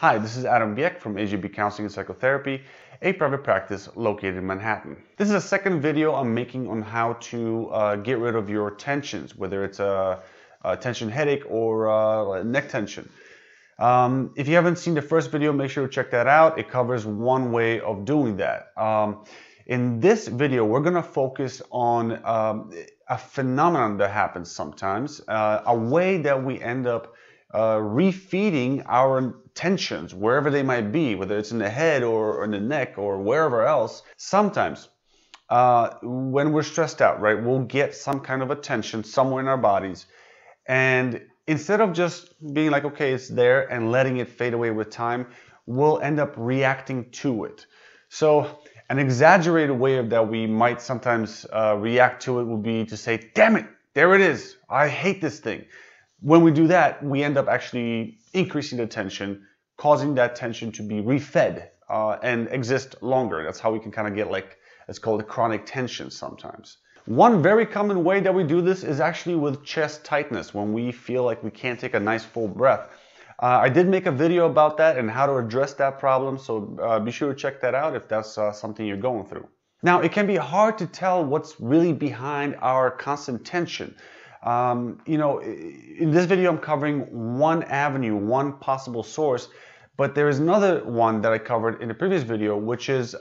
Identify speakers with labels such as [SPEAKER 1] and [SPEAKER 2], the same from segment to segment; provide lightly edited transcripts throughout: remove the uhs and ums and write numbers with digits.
[SPEAKER 1] Hi, this is A.J.B from A.J.B Counseling and Psychotherapy, a private practice located in Manhattan. This is a second video I'm making on how to get rid of your tensions, whether it's a tension headache or neck tension. If you haven't seen the first video, make sure to check that out. It covers one way of doing that. In this video, we're going to focus on a phenomenon that happens sometimes, a way that we end up refeeding our tensions wherever they might be, whether it's in the head or in the neck or wherever else. Sometimes when we're stressed out, right, we'll get some kind of a tension somewhere in our bodies, and instead of just being like, okay, it's there and letting it fade away with time, we'll end up reacting to it. So an exaggerated way of that we might sometimes react to it would be to say, damn it, there it is, I hate this thing. When we do that, we end up actually increasing the tension, causing that tension to be refed and exist longer. That's how we can kind of get, like, it's called a chronic tension sometimes. One very common way that we do this is actually with chest tightness, when we feel like we can't take a nice full breath. I did make a video about that and how to address that problem, so be sure to check that out if that's something you're going through. Now, it can be hard to tell what's really behind our constant tension. In this video, I'm covering one avenue, one possible source, but there is another one that I covered in the previous video, which is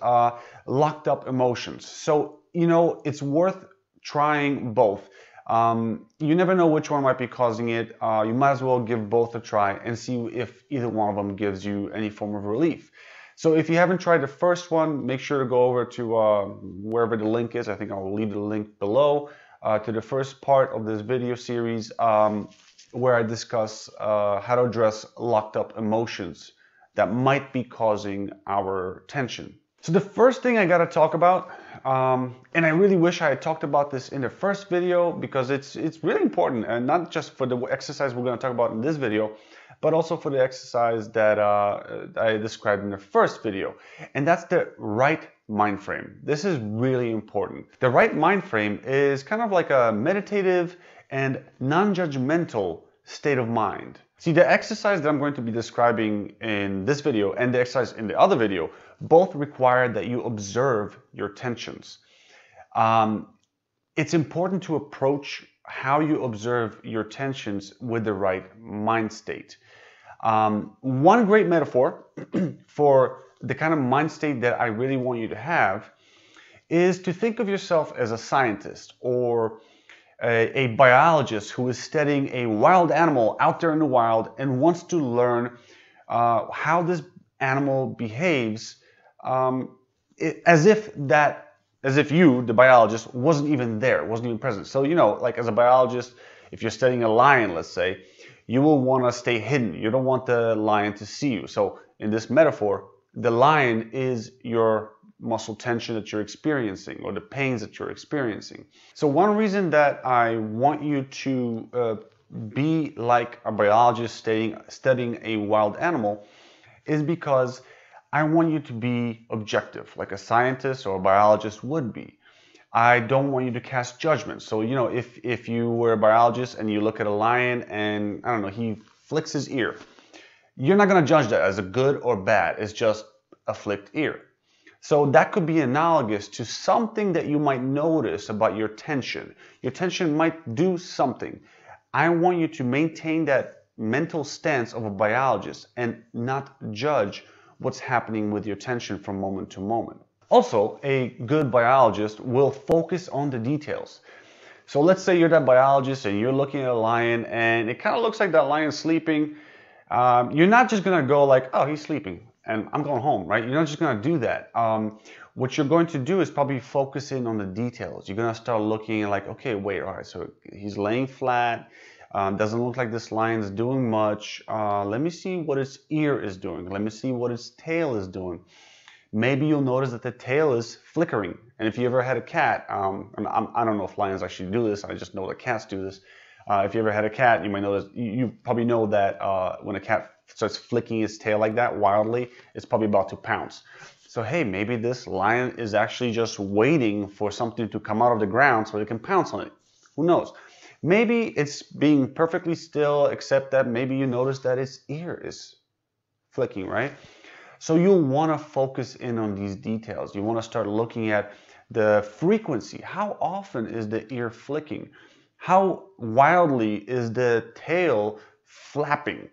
[SPEAKER 1] locked up emotions. So, it's worth trying both. You never know which one might be causing it. You might as well give both a try and see if either one of them gives you any form of relief. So if you haven't tried the first one, make sure to go over to wherever the link is. I think I'll leave the link below. To the first part of this video series where I discuss how to address locked up emotions that might be causing our tension. So the first thing I got to talk about, and I really wish I had talked about this in the first video because it's really important, and not just for the exercise we're going to talk about in this video, but also for the exercise that I described in the first video, and that's the right mind frame. This is really important. The right mind frame is kind of like a meditative and non-judgmental state of mind. See, the exercise that I'm going to be describing in this video and the exercise in the other video both require that you observe your tensions. It's important to approach how you observe your tensions with the right mind state. One great metaphor for the kind of mind state that I really want you to have is to think of yourself as a scientist or a biologist who is studying a wild animal out there in the wild and wants to learn how this animal behaves as if you, the biologist, wasn't even there, wasn't even present. So, like as a biologist, if you're studying a lion, let's say, you will want to stay hidden. You don't want the lion to see you. So in this metaphor, the lion is your muscle tension that you're experiencing or the pains that you're experiencing. So one reason that I want you to be like a biologist studying a wild animal is because I want you to be objective, like a scientist or a biologist would be. I don't want you to cast judgment. So, if you were a biologist and you look at a lion and, I don't know, he flicks his ear, you're not going to judge that as a good or bad. It's just a flicked ear. So that could be analogous to something that you might notice about your tension. Your tension might do something. I want you to maintain that mental stance of a biologist and not judge what's happening with your tension from moment to moment. Also, a good biologist will focus on the details. So let's say you're that biologist and you're looking at a lion and it kind of looks like that lion's sleeping. You're not just going to go like, oh, he's sleeping and I'm going home, right? You're not just going to do that. What you're going to do is probably focus in on the details. You're going to start looking and like, okay, wait, all right, so he's laying flat. Doesn't look like this lion's doing much. Let me see what its ear is doing. Let me see what its tail is doing. Maybe you'll notice that the tail is flickering. And if you ever had a cat, and I don't know if lions actually do this, I just know that cats do this. If you ever had a cat, you might know this. You probably know that when a cat starts flicking its tail like that wildly, it's probably about to pounce. So hey, maybe this lion is actually just waiting for something to come out of the ground so it can pounce on it. Who knows? Maybe it's being perfectly still, except that maybe you notice that its ear is flicking, right? So you'll want to focus in on these details. You want to start looking at the frequency. How often is the ear flicking? How wildly is the tail flapping?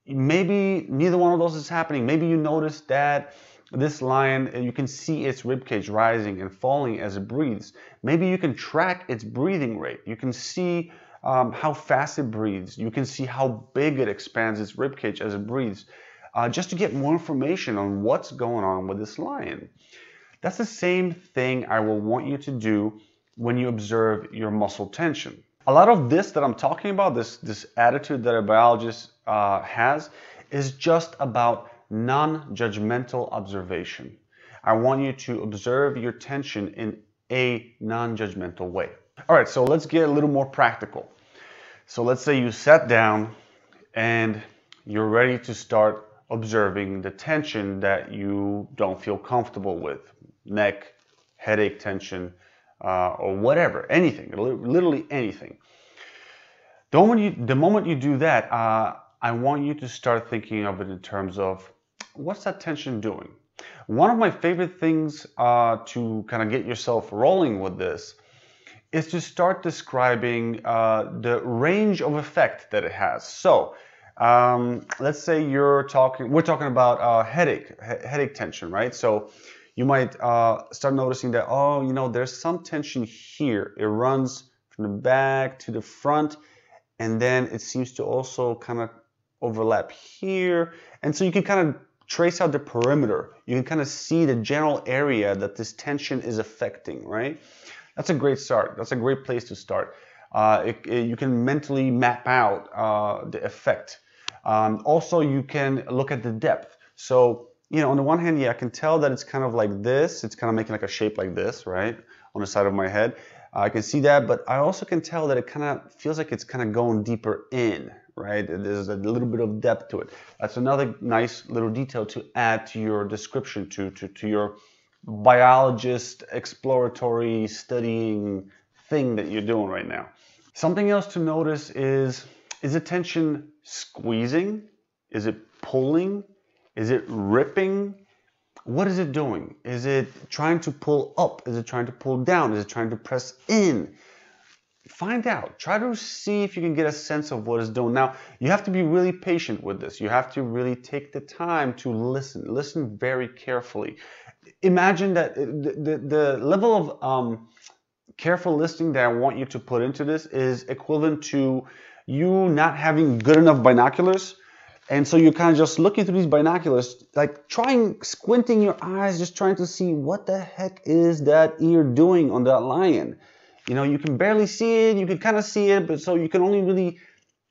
[SPEAKER 1] Maybe neither one of those is happening. Maybe you notice that this lion, you can see its ribcage rising and falling as it breathes. Maybe you can track its breathing rate. You can see how fast it breathes. You can see how big it expands its ribcage as it breathes. Just to get more information on what's going on with this lion. That's the same thing I will want you to do when you observe your muscle tension. A lot of this that I'm talking about, this attitude that a biologist has, is just about non-judgmental observation. I want you to observe your tension in a non-judgmental way. All right, so let's get a little more practical. So let's say you sat down and you're ready to start observing the tension that you don't feel comfortable with. Neck, headache tension, or whatever, anything, literally anything. The moment you do that, I want you to start thinking of it in terms of, what's that tension doing? One of my favorite things to kind of get yourself rolling with this is to start describing the range of effect that it has. So let's say we're talking about headache tension, right? So you might start noticing that, oh, you know, there's some tension here. It runs from the back to the front, and then it seems to also kind of overlap here. And so you can kind of trace out the perimeter. You can kind of see the general area that this tension is affecting, right? That's a great start. That's a great place to start. You can mentally map out the effect. Also, you can look at the depth. So, you know, on the one hand, yeah, I can tell that it's kind of like this. It's kind of making like a shape like this, right, on the side of my head. I can see that, but I also can tell that it kind of feels like it's kind of going deeper in, right? There's a little bit of depth to it. That's another nice little detail to add to your description, to your biologist exploratory studying thing that you're doing right now. Something else to notice is the tension squeezing? Is it pulling? Is it ripping? What is it doing? Is it trying to pull up? Is it trying to pull down? Is it trying to press in? Find out. Try to see if you can get a sense of what it's doing. Now, you have to be really patient with this. You have to really take the time to listen. Listen very carefully. Imagine that the level of careful listening that I want you to put into this is equivalent to you not having good enough binoculars. And so you're kind of just looking through these binoculars, like squinting your eyes, just trying to see what the heck is that ear doing on that lion. You know, you can barely see it, you can kind of see it, but so you can only really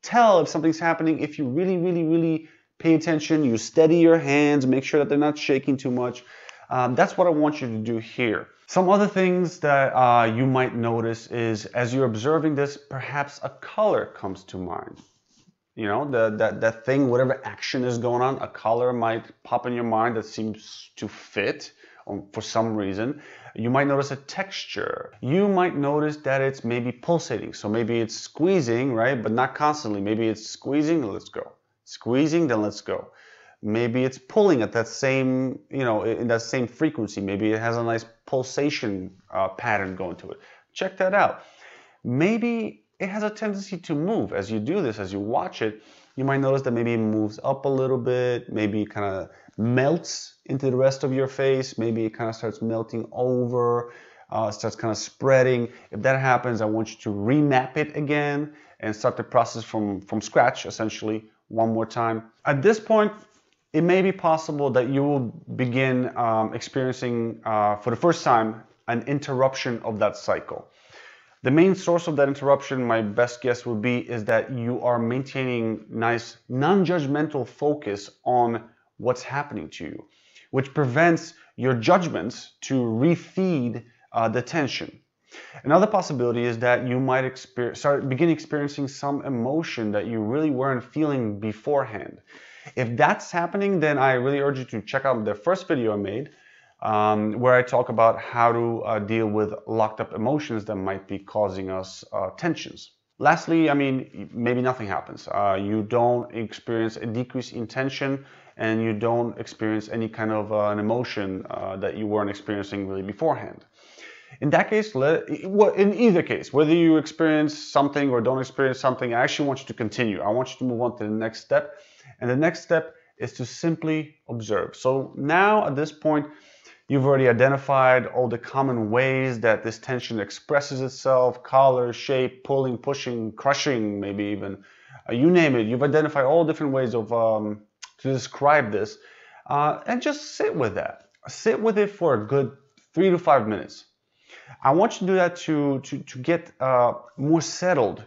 [SPEAKER 1] tell if something's happening if you really, really, really pay attention. You steady your hands, make sure that they're not shaking too much. That's what I want you to do here. Some other things that you might notice is, as you're observing this, perhaps a color comes to mind. You know, that thing, whatever action is going on, a color might pop in your mind that seems to fit for some reason. You might notice a texture. You might notice that it's maybe pulsating. So maybe it's squeezing, right? But not constantly. Maybe it's squeezing, let's go. Squeezing, then let's go. Maybe it's pulling at that same, you know, in that same frequency. Maybe it has a nice pulsation pattern going to it. Check that out. Maybe it has a tendency to move. As you do this, as you watch it, you might notice that maybe it moves up a little bit, maybe it kind of melts into the rest of your face, maybe it kind of starts melting over, starts kind of spreading. If that happens, I want you to remap it again and start the process from scratch, essentially, one more time. At this point, it may be possible that you will begin experiencing, for the first time, an interruption of that cycle. The main source of that interruption, my best guess would be, is that you are maintaining nice non-judgmental focus on what's happening to you, which prevents your judgments to refeed the tension. Another possibility is that you might begin experiencing some emotion that you really weren't feeling beforehand. If that's happening, then I really urge you to check out the first video I made, where I talk about how to deal with locked up emotions that might be causing us tensions. Lastly, I mean, maybe nothing happens. You don't experience a decrease in tension, and you don't experience any kind of an emotion that you weren't experiencing really beforehand. In that case, in either case, whether you experience something or don't experience something, I actually want you to continue. I want you to move on to the next step. And the next step is to simply observe. So now at this point, you've already identified all the common ways that this tension expresses itself: color, shape, pulling, pushing, crushing, maybe even, you name it. You've identified all different ways of to describe this, and just sit with that. Sit with it for a good 3 to 5 minutes. I want you to do that to get more settled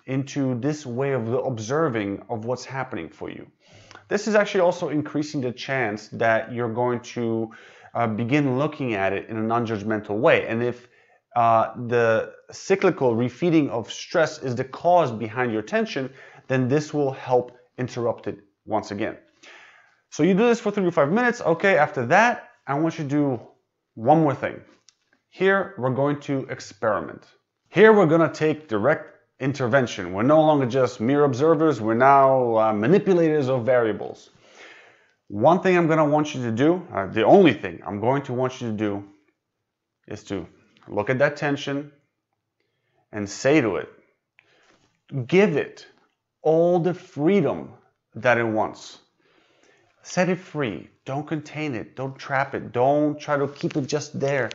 [SPEAKER 1] into this way of observing of what's happening for you. This is actually also increasing the chance that you're going to begin looking at it in a non-judgmental way. And if the cyclical refeeding of stress is the cause behind your tension, then this will help interrupt it once again. So you do this for 3 to 5 minutes. Okay, after that, I want you to do one more thing. Here, we're going to experiment. Here, we're going to take direct intervention. We're no longer just mere observers. We're now manipulators of variables. One thing I'm going to want you to do, the only thing I'm going to want you to do, is to look at that tension and say to it, give it all the freedom that it wants. Set it free. Don't contain it. Don't trap it. Don't try to keep it just there.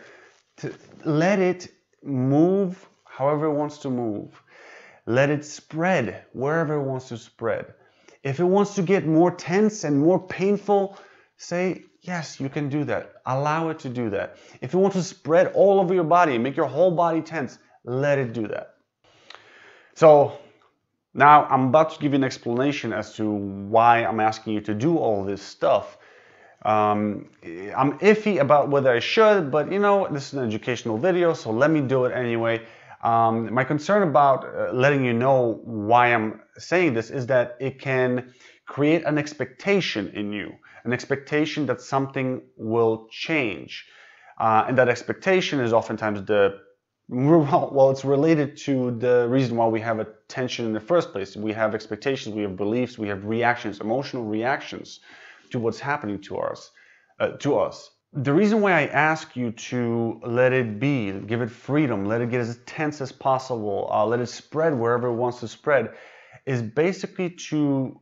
[SPEAKER 1] Let it move however it wants to move. Let it spread wherever it wants to spread. If it wants to get more tense and more painful, say, yes, you can do that. Allow it to do that. If it wants to spread all over your body and make your whole body tense, let it do that. So now I'm about to give you an explanation as to why I'm asking you to do all this stuff. I'm iffy about whether I should, but you know, this is an educational video, so let me do it anyway. My concern about letting you know why I'm saying this is that it can create an expectation in you, an expectation that something will change. And that expectation is oftentimes it's related to the reason why we have a tension in the first place. We have expectations, we have beliefs, we have reactions, emotional reactions to what's happening to us. The reason why I ask you to let it be, give it freedom, let it get as tense as possible, let it spread wherever it wants to spread, is basically to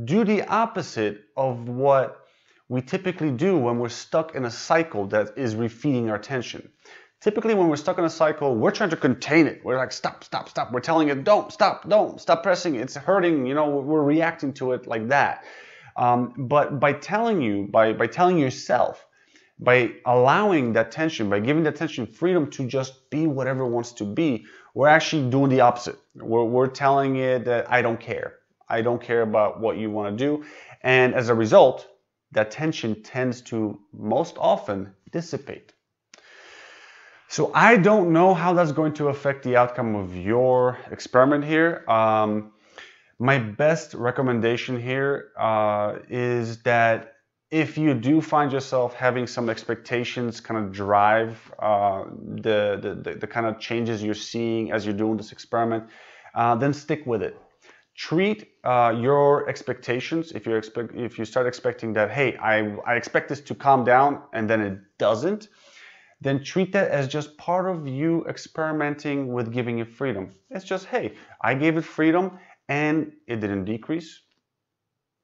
[SPEAKER 1] do the opposite of what we typically do when we're stuck in a cycle that is refeeding our tension. Typically, when we're stuck in a cycle, we're trying to contain it. We're like, stop, stop, stop. We're telling it, don't stop pressing. It's hurting. You know, we're reacting to it like that. But by telling yourself, by allowing that tension, by giving that tension freedom to just be whatever it wants to be, we're actually doing the opposite. We're telling it that I don't care. I don't care about what you want to do. And as a result, that tension tends to most often dissipate. So I don't know how that's going to affect the outcome of your experiment here. My best recommendation here is that if you do find yourself having some expectations kind of drive the kind of changes you're seeing as you're doing this experiment, then stick with it. Treat your expectations. If you start expecting that, hey, I expect this to calm down, and then it doesn't, then treat that as just part of you experimenting with giving it freedom. It's just, hey, I gave it freedom and it didn't decrease.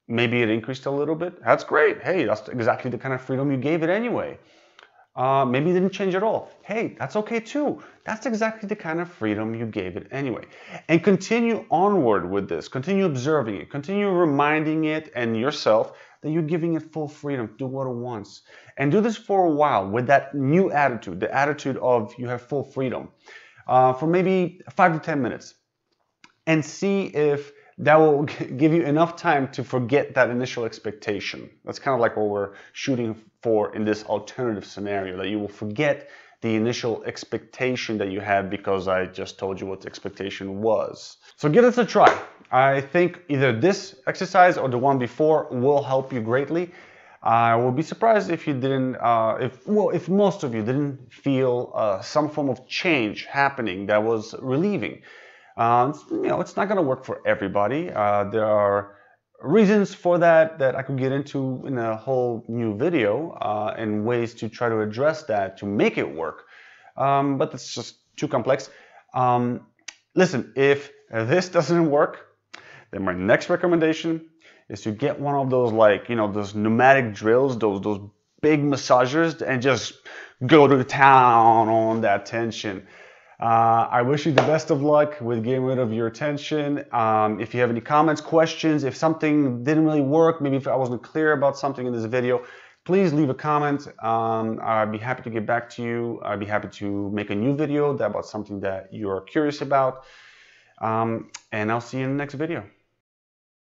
[SPEAKER 1] Maybe it increased a little bit. That's great. Hey, that's exactly the kind of freedom you gave it anyway. Maybe it didn't change at all. Hey, that's okay too. That's exactly the kind of freedom you gave it anyway. And continue onward with this. Continue observing it. Continue reminding it and yourself that you're giving it full freedom to do what it wants. And do this for a while with that new attitude, the attitude of you have full freedom, for maybe 5 to 10 minutes. And see if that will give you enough time to forget that initial expectation. That's kind of like what we're shooting for in this alternative scenario, that you will forget the initial expectation that you had because I just told you what the expectation was. So give this a try. I think either this exercise or the one before will help you greatly. I will be surprised if you didn't, if most of you didn't feel some form of change happening that was relieving. It's not going to work for everybody. There are reasons for that I could get into in a whole new video, and ways to try to address that to make it work. But it's just too complex. Listen, if this doesn't work, then my next recommendation is to get one of those, like, those pneumatic drills, those big massagers, and just go to town on that tension. I wish you the best of luck with getting rid of your tension. If you have any comments, questions, if something didn't really work, maybe if I wasn't clear about something in this video, please leave a comment. I'd be happy to get back to you. I'd be happy to make a new video about something that you're curious about. And I'll see you in the next video.